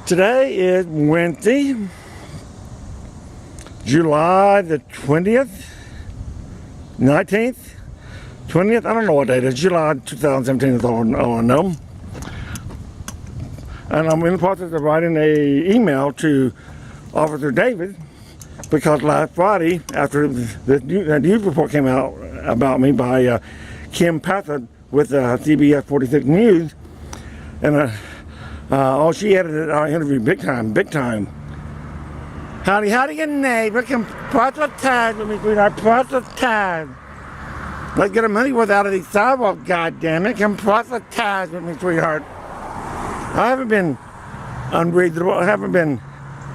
Today is Wednesday, July the 20th, 19th, 20th, I don't know what date it is, July 2017 is all I know. And I'm in the process of writing an email to Officer David because last Friday, after the news report came out about me by Kim Patha with CBS 46 News, and she edited our interview big time. Howdy, your neighbor can proselytize with me, sweetheart, proselytize. Let's get a money worth out of these sidewalk, goddammit, can proselytize with me, sweetheart. I haven't been unreasonable, I haven't been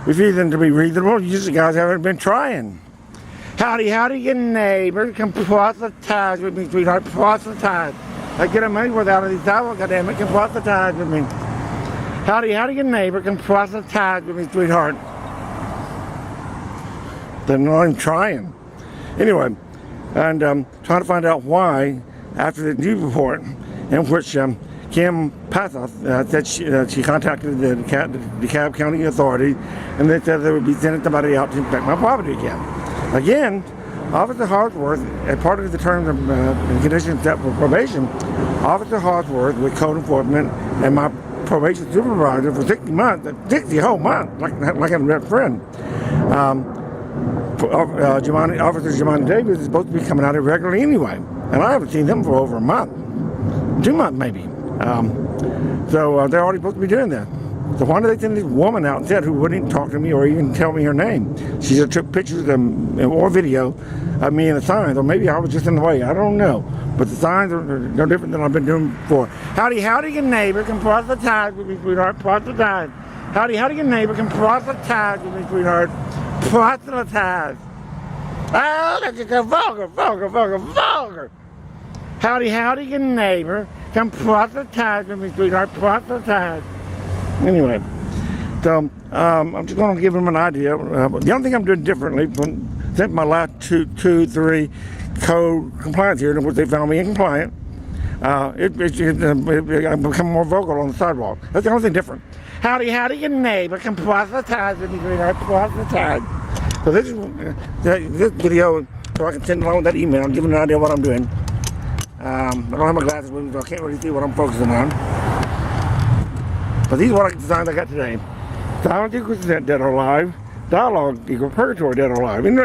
refusing to be reasonable, you guys haven't been trying. Howdy, your neighbor can proselytize with me, sweetheart, proselytize. Let's get a money worth out of these sidewalk, goddammit, can proselytize with me. Howdy, your neighbor can proselytize with me, sweetheart. They're not even trying. Anyway, and trying to find out why, after the news report, in which Kim Patha said she contacted the DeKalb County Authority, and they said they would be sending somebody out to inspect my property again. Again, Officer Hartsworth, as part of the terms and conditions set for probation, Officer Hartsworth with code enforcement and my probation supervisor for 60 months, 60 whole months, like a rep friend. Officer Jamani Davis is supposed to be coming out here regularly anyway, and I haven't seen them for over a month, 2 months maybe. So they're already supposed to be doing that. So why did they send this woman out instead who wouldn't talk to me or even tell me her name? She just took pictures or video of me in the signs, or maybe I was just in the way, I don't know. But the signs are no different than I've been doing before. Howdy, your neighbor can proselytize with me, sweetheart, proselytize. Howdy, your neighbor can proselytize with me, sweetheart, proselytize. Oh, that's just a vulgar. Howdy, your neighbor can proselytize with me, sweetheart, proselytize. Anyway, so I'm just going to give him an idea. The only thing I'm doing differently since my last two, 3 code compliance hearings, in which they found me incompliant, I've become more vocal on the sidewalk. That's the only thing different. Howdy, your neighbor can proselytize with me, sweetheart, proselytize. So this is this video, so I can send along with that email and give them an idea of what I'm doing. I don't have my glasses with me, so I can't really see what I'm focusing on. But these are what designs I got today. Silence equals dead or alive. Dialogue equals purgatory, dead or alive. In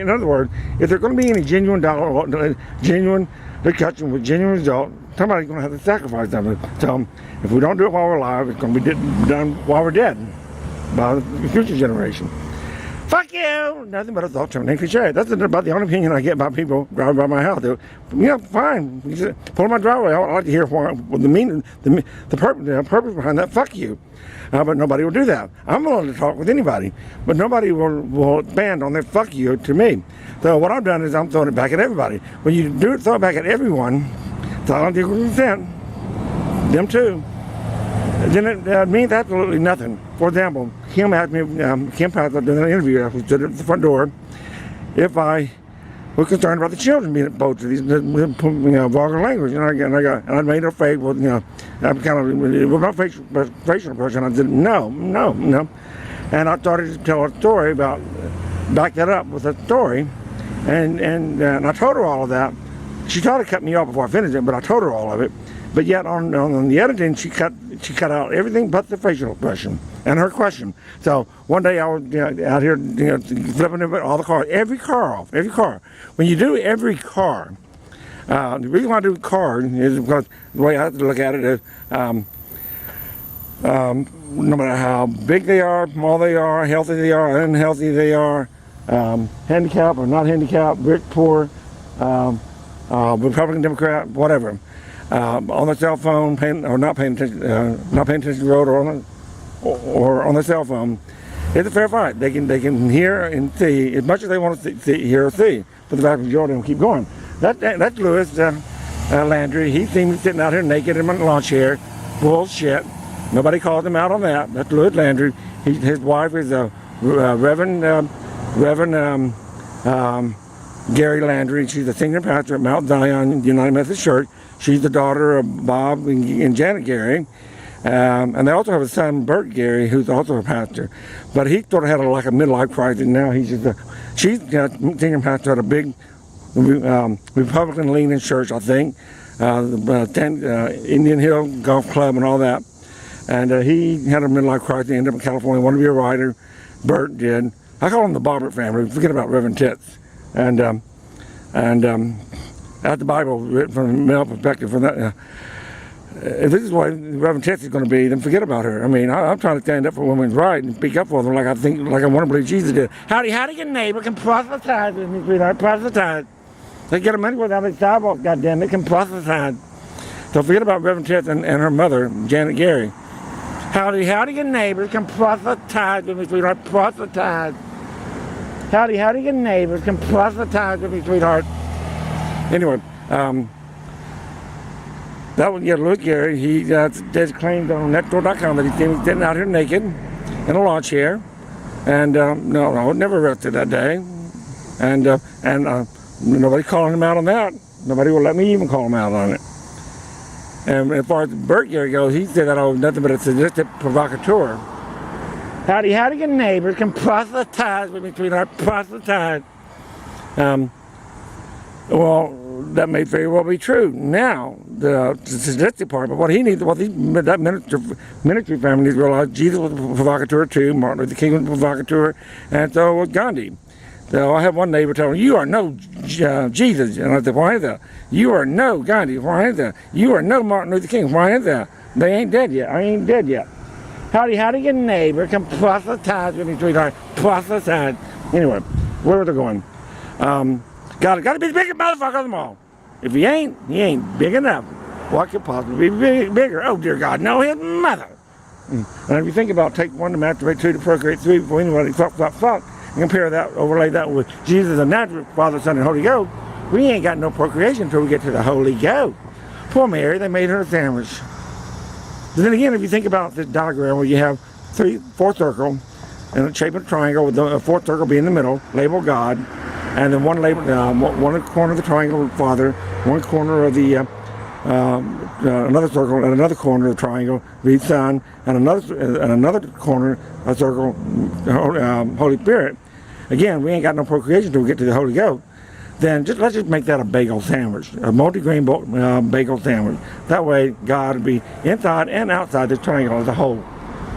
other words, if there's going to be any genuine dialogue, genuine discussion with genuine result, somebody's going to have to sacrifice something. So if we don't do it while we're alive, it's going to be done while we're dead by the future generation. Fuck you! Nothing but a thought-terminating cliche. That's about the only opinion I get about people driving by my house. Fine. Pull my driveway. I'd like to hear what the meaning, the purpose behind that. Fuck you. But nobody will do that. I'm willing to talk with anybody, but nobody will expand on their fuck you to me. So what I've done is I'm throwing it back at everybody. When you do it, throw it back at everyone, silence equals consent. Them too. Then it means absolutely nothing. For example, Kim asked me, Kim Patha did an interview, I stood at the front door, if I was concerned about the children being exposed to these vulgar language. And I made her face, I'm kind of, with my facial expression, I said, no. And I started to tell a story back that up with a story, and I told her all of that. She tried to cut me off before I finished it, but I told her all of it. But yet on the editing, she cut out everything but the facial expression and her question. So one day I was out here flipping all the cars, every car. When you do every car, the reason why I do cars is because the way I have to look at it is no matter how big they are, small they are, healthy they are, unhealthy they are, handicapped or not handicapped, rich, poor, Republican, Democrat, whatever. On the cell phone, not paying attention to the road, or on the cell phone, it's a fair fight. They can hear and see as much as they want to hear or see, but the vast majority of them keep going. That's Louis Landry. He seen me sitting out here naked in my lawn chair. Bullshit. Nobody called him out on that. That's Louis Landry. His wife is Reverend Gary Landry. She's a senior pastor at Mount Zion United Methodist Church. She's the daughter of Bob and Janet Gary. And they also have a son, Bert Gary, who's also a pastor. But he sort of had like a midlife crisis. Now she's senior pastor at a big Republican-leaning church, I think, Indian Hill Golf Club and all that. And he had a midlife crisis. He ended up in California, wanted to be a writer. Bert did. I call him the Bobbert family. Forget about Reverend Tits. And that's the Bible written from a male perspective. From that, if this is what Reverend Tits is going to be, then forget about her. I mean, I'm trying to stand up for women's rights and speak up for them like I want to believe Jesus did. Howdy, your neighbor can proselytize with me, sweetheart. Proselytize. They get a money without a sidewalk, goddammit, can proselytize. So forget about Reverend Tits and her mother, Janet Gary. Howdy, your neighbors can proselytize with me, sweetheart. Proselytize. Howdy, your neighbors can proselytize with me, sweetheart. Anyway, that was, Louis Gary. He just claimed on netdoor.com that he's sitting out here naked in a lawn chair. And no, I was never arrested that day. And nobody's calling him out on that. Nobody will let me even call him out on it. And as far as Bert Gary goes, he said that I was nothing but a sadistic provocateur. Howdy, your neighbors can proselytize with me, sweetheart. Proselytize. Well, that may very well be true. Now, the sadistic part, but what that ministry family needs to realize, Jesus was a provocateur too, Martin Luther King was a provocateur, and so was Gandhi. So I have one neighbor tell me, you are no Jesus. And I said, why is that? You are no Gandhi. Why is that? You are no Martin Luther King. Why is that? They ain't dead yet. I ain't dead yet. Howdy, your neighbor can proselytize with me, sweetheart. Proselytize. Anyway, where are they going? Gotta be the biggest motherfucker of them all. If he ain't big enough. What could possibly be bigger? Oh, dear God, no, his mother. And if you think about take one to masturbate, two to procreate, three before anybody fuck, and compare that, overlay that with Jesus, the natural Father, Son, and Holy Ghost, we ain't got no procreation until we get to the Holy Ghost. Poor Mary, they made her a sandwich. But then again, if you think about this diagram where you have four circle and a shape of a triangle with the fourth circle being in the middle, labeled God, and then one corner of the triangle, Father, one corner of the another circle, and another corner of the triangle, the Son, and another corner of the circle, Holy Spirit. Again, we ain't got no procreation until we get to the Holy Ghost. Then let's just make that a bagel sandwich, a multi-grain bagel sandwich. That way, God will be inside and outside this triangle as a whole,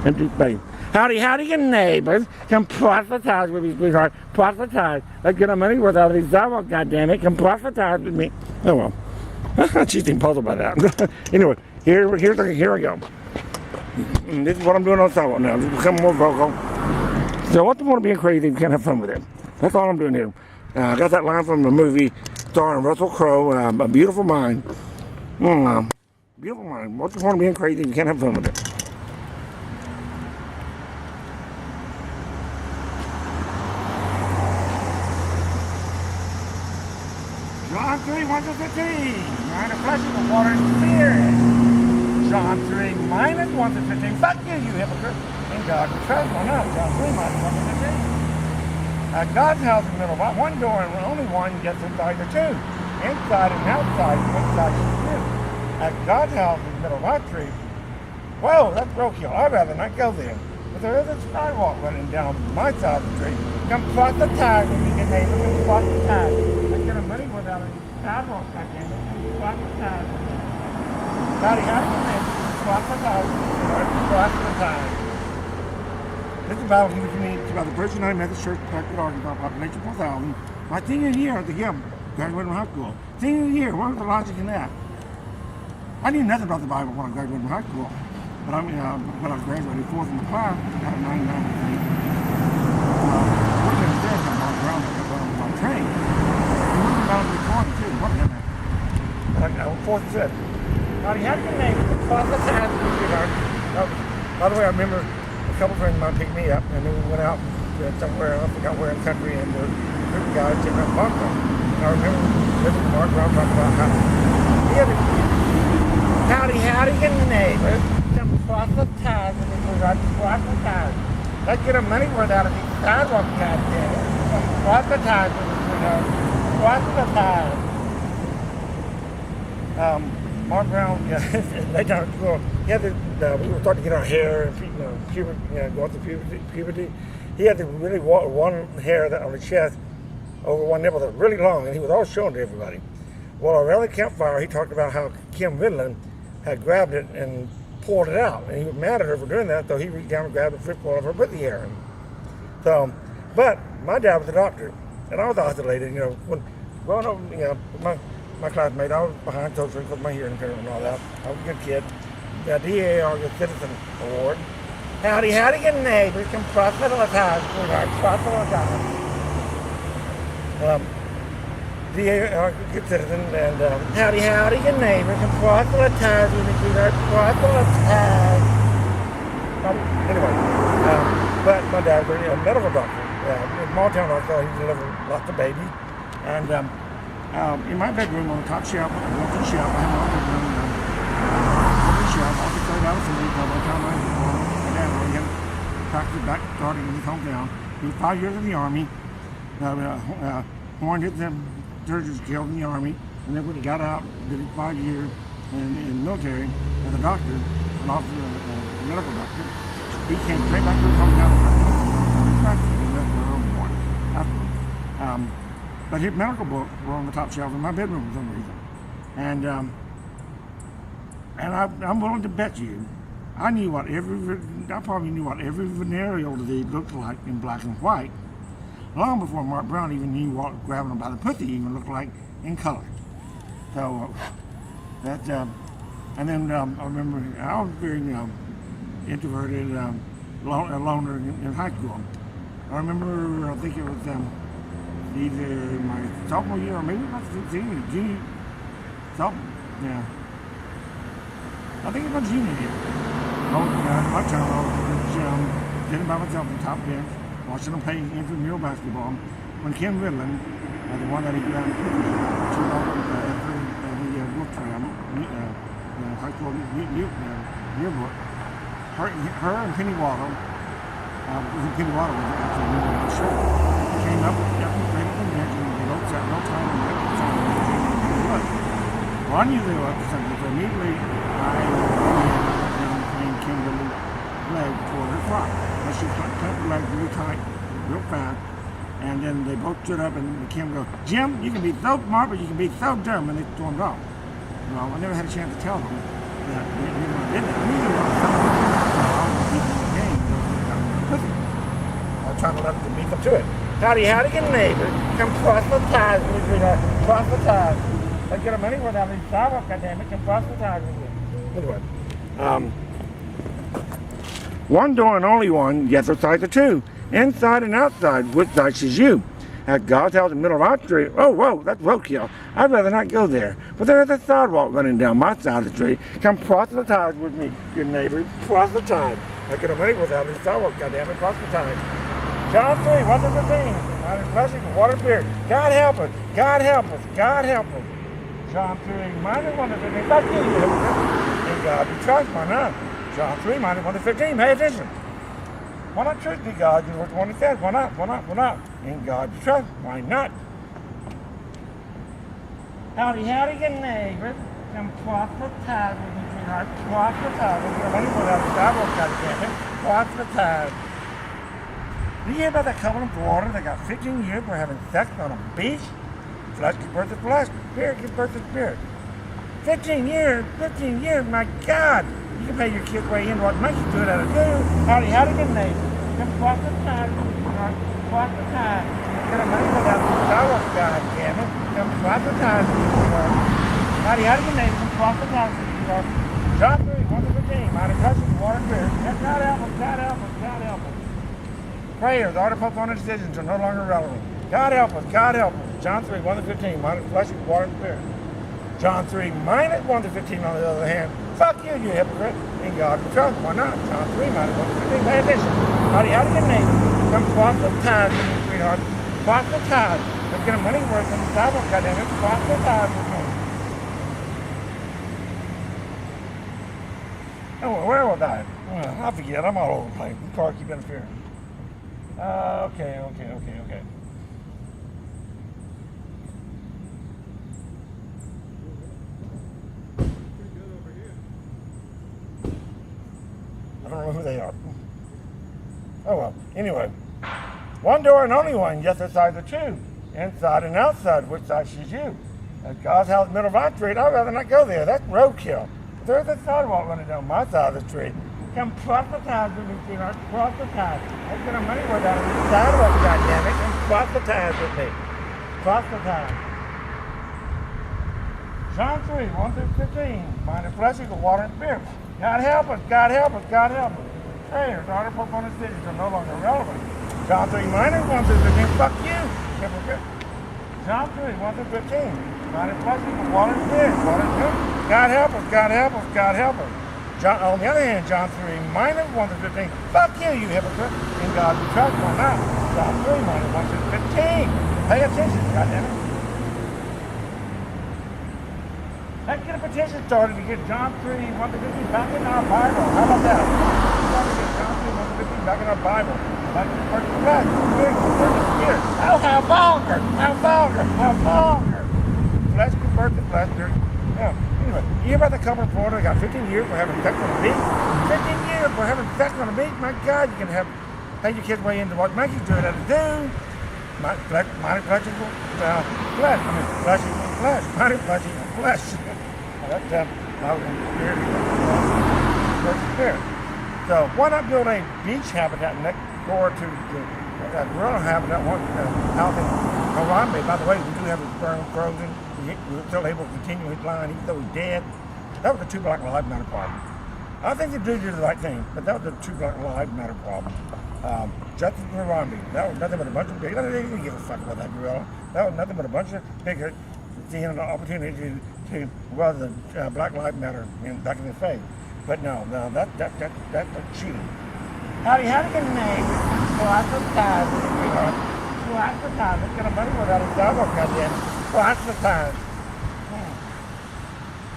empty space. Howdy, your neighbors can proselytize with me, sweetheart. Proselytize. Let's get our money worth out of these sidewalks, goddammit. Can proselytize with me. Oh, well. She seemed puzzled by that. Anyway, here we go. This is what I'm doing on the sidewalk now. Just become more vocal. So what's the point of being crazy if you can't have fun with it? That's all I'm doing here. I got that line from the movie starring Russell Crowe, A Beautiful Mind. Beautiful Mind. What's the point of being crazy if you can't have fun with it? John 3, 1 to 15. Mind of flesh is the water and spirit. John 3, minus 1 to 15. Fuck you, you hypocrite. In God we trust. Well, no. John 3, minus 1 to 15. God's house in the middle. One door and only one gets inside the two. Inside and outside, inside the two. At God's house in the middle of my tree. Whoa, that's roadkill. I'd rather not go there. But there is a sidewalk running down my side of the tree. Come plot the tag when you get neighbor. Come plot the tag. I get a money without a sidewalk. I can't. Plot the tag. Howdy, plot the tag. Plot the tag. This is about it's about the First United Methodist Church, Practical Arkansas, population 4,000. My senior year at the graduated from high school. Senior year, what was the logic in that? I knew nothing about the Bible when I graduated from high school. But when I graduated fourth in the class, I got a 99%. What did I say about my ground my train? I went down to the corner too. What did I do? I was fourth and fifth. Now, you have your name, Proselytize, by the way, I remember a couple friends of mine picked me up, and then we went out somewhere, I forgot where in the country, and the group of guys sitting up bunker. And I remember listening to Mark Brown talking about how he had howdy, your neighbor, some proselytize, and they go, proselytize. Let's get our money worth out of these sidewalk guys there. Proselytize, proselytize. Mark Brown, yeah, they done, well, he had we were starting to get our hair and puberty, going through puberty. He had the really one hair that on the chest over one nipple that was really long, and he was always showing to everybody. Well, around the campfire, he talked about how Kim Vidlin had grabbed it and pulled it out, and he was mad at her for doing that, so he reached down and grabbed the fistful of her pussy hair. So, but my dad was a doctor, and I was isolated, when growing up, my classmate, I was behind social because of my hearing impairment and all that. I was a good kid. The DAR, the Citizen Award. Howdy, good neighbors, can proselytize. Proselytize. DAR, good citizen, and howdy, good neighbors, can proselytize with me, sweetheart. Proselytize. Anyway, but my dad was a medical doctor. In small town Arkansas, he delivered lots of babies. And in my bedroom on the top shelf, I went to the shelf, I had my bedroom, on the shelf, I was straight out of the by the time I was born. My dad already practiced back, starting in his hometown. He was 5 years in the Army. Horn hit them, surgeons killed in the Army. And then when he got out, did 5 years in the military as a doctor, an officer, a medical doctor. He came straight back to his hometown and practiced. And that's where I was born. Afterwards. But his medical books were on the top shelf in my bedroom for some reason. And I'm willing to bet you, I probably knew what every venereal disease looked like in black and white, long before Mark Brown even knew what grabbing them by the pussy even looked like in color. So and then I remember I was very introverted, loner in high school. I remember, I think it was either my sophomore year or maybe my junior, I think it was my junior year. My time I was sitting by myself on the top bench, watching them play intramural basketball, when Kim Vidlin, the one that he grabbed, she was the book tram, high school yearbook, her and Penny Waddle, Penny Waddle was actually really on the show. Came up with the straight up the bench, and they both sat no time and left the song and well, I knew they were up to something, so immediately I and Kimberly's leg toward her frock. And she clamped her leg really tight, real fast, and then they both stood up and Kim goes, Jim, you can be so smart, but you can be so dumb, and they stormed off. Well, I never had a chance to tell them that they did that. I knew they were something. I was beating the game, I was trying to let them beat them to it. Howdy, good neighbor. Come proselytize with me, sweetheart. Proselytize. Let's get our money worth out of these sidewalk, goddammit. Come proselytize with me. Anyway, one door and only one, yes, or side the two. Inside and outside, which side is you? At God's house in the middle of our street. Oh, whoa, that's roadkill. I'd rather not go there. But there's a sidewalk running down my side of the street. Come proselytize with me, your neighbor. Proselytize. Let's get our money worth out of these sidewalk, goddammit. Proselytize. John 3, what's the thing? Out of classic water beer. God help us. God help us. God help us. John 3, minus 1 to 15. Fuck you, in God we trust. Why not? John 3, minus 1 to 15. Pay attention. Why not trust in God? You know what the one he says. Why not? Why not? Why not? In God we trust. Why not? Howdy, good neighbor. Come proselytize with me, sweetheart. Proselytize. We're going to money for that sidewalk, goddammit. Proselytize. Did you hear about that couple in Florida that got 15 years for having sex on a beach? Flesh gives birth to flesh, spirit gives birth to spirit. 15 years, my God! You can pay your kids way in what makes you do it at a do. Howdy, good neighbor. Come proselytize, proselytize. Get a money without the sidewalk, goddammit. Come proselytize, howdy, good neighbor. Come proselytize, John 3, 1 to 15. Mighty precious water spirit. God help us, God help us, God help us. Prayers, art of postponing decisions are no longer relevant. God help us, God help us. John 3, 1 to 15, minus flesh, water, and spirit. John 3, minus 1 to 15, on the other hand, fuck you, you hypocrite. In God we trust. Why not? John 3, minus 1 to 15, pay attention. Howdy, good neighbor. Come proselytize with me, sweetheart. Proselytize. Let's get a money worth on the sidewalk, goddammit. Proselytize with me. Oh, where was I? I forget, I'm all over the place. The car keep interfering. Okay. who they are. Oh well, anyway. One door and only one, yes, the sides are two. Inside and outside, which side should you? At God's house, middle of our street, I'd rather not go there. That's roadkill. There's a sidewalk running down my side of the street. Come proselytize with me, sweetheart. Proselytize. Let's get our money worth out of this sidewalk, goddammit. Come proselytize with me. Proselytize. John 3, 1 through 15. Mind and flesh equal water and spirit. God help us, God help us, God help us. Prayers, order for the cities are no longer relevant. John 3 minus 1 through 15. Fuck you. Hypocrite. John 3, 1 through 15. Mind and flesh equal water and spirit. Water and spirit. God help us, God help us, God help us. John, on the other hand, John 3 minus 1 through 15. Fuck you hypocrite. In God we trust or not. John 3 minus 1 through 15. Pay attention, goddammit. Let's get a petition started to get John 3, 1 to 15 back in our Bible. How about that? We're going to get John 3, 1 to 15 back in our Bible. Like the first flesh, first spirit. Oh, how vulgar! How vulgar! How vulgar! Flesh convert to flesh. Yeah. Anyway, you hear about the couple in Florida? They got 15 years for having sex on the beach. 15 years for having sex on the beach. My God, you can pay your kids way into what monkeys do it at the zoo. Minor flesh equal flesh. I mean, flesh equal flesh. Minor flesh equal flesh. That's spirit. So why not build a beach habitat next door to the gorilla habitat out in Harambe? By the way, we do have his sperm frozen. We're still able to continue his line even though he's dead. That was the 2 Black Lives Matter problem. I think the dude did the right thing, but that was the 2 Black Lives Matter problem. Justice for Harambe. That was nothing but a bunch of big. They didn't give a fuck about that gorilla. That was nothing but a bunch of bigots seeing an opportunity to weather the Black Lives Matter back in the face. But no, that's cheating. Howdy, good name. Proselytize. Proselytize. Let's get a money without a sidewalk, goddammit. Proselytize.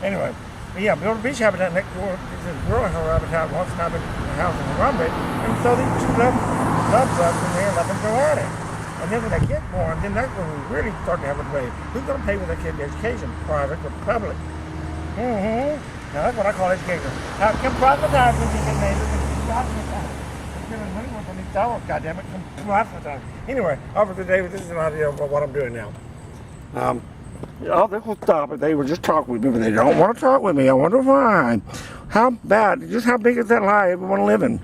Anyway, yeah, build a beach habitat next door. This is rural habitat wants to have a house in Harambe, and so these 2 love bugs in there let them go at it. And then when they get born, then that's when we really start to have a debate. Who's going to pay for their kid's education? Private or public? Now that's what I call education. Now, come proselytize when you get neighbors and proselytize. It's giving money worth on these dollars, goddammit. Come proselytize. Anyway, over to David, this is an idea of what I'm doing now. They will stop it. They will just talk with me, but they don't want to talk with me. I wonder why. How bad, just how big is that lie everyone living?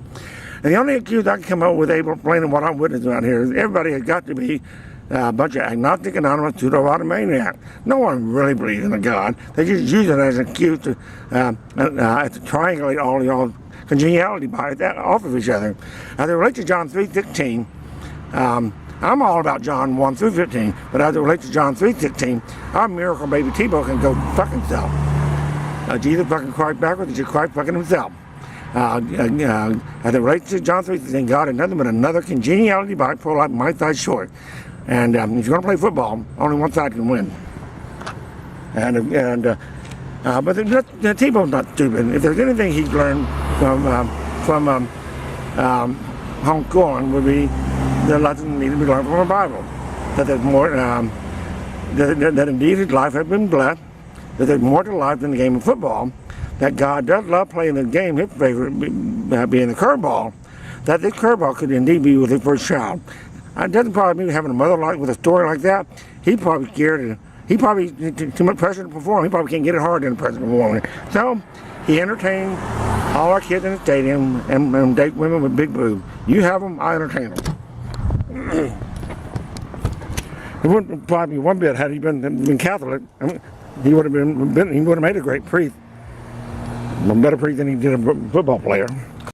And the only excuse I can come up with able explaining what I'm witnessing out here is everybody has got to be a bunch of agnostic, anonymous, pseudo-automaniac. No one really believes in a God. They just use it as an excuse to triangulate all y'all congeniality by that off of each other. As it relates to John 3:16, I'm all about John 1 through 15, but as it relates to John 3:16, our miracle baby T-Bo can go fuck himself. Jesus fucking cried backwards, he just cried fucking himself. As it relates to John 3:16, God is nothing but another congeniality bite pulled out my side short. And if you're going to play football, only one side can win. But T-Bo's not stupid. If there's anything he's learned from Hong Kong, would be the lesson needed to be learned from the Bible. That there's more, that indeed his life has been blessed, that there's more to life than the game of football, that God does love playing the game, his favorite being the curveball, that this curveball could indeed be with his first child. It doesn't probably mean having a mother like with a story like that. He's probably scared, and he probably too much pressure to perform. He probably can't get it hard in the pressure to perform. So he entertained all our kids in the stadium and date women with big boobs. You have them, I entertain them. It wouldn't probably be one bit had he been Catholic. I mean, he would have made a great priest, a better priest than he did a football player.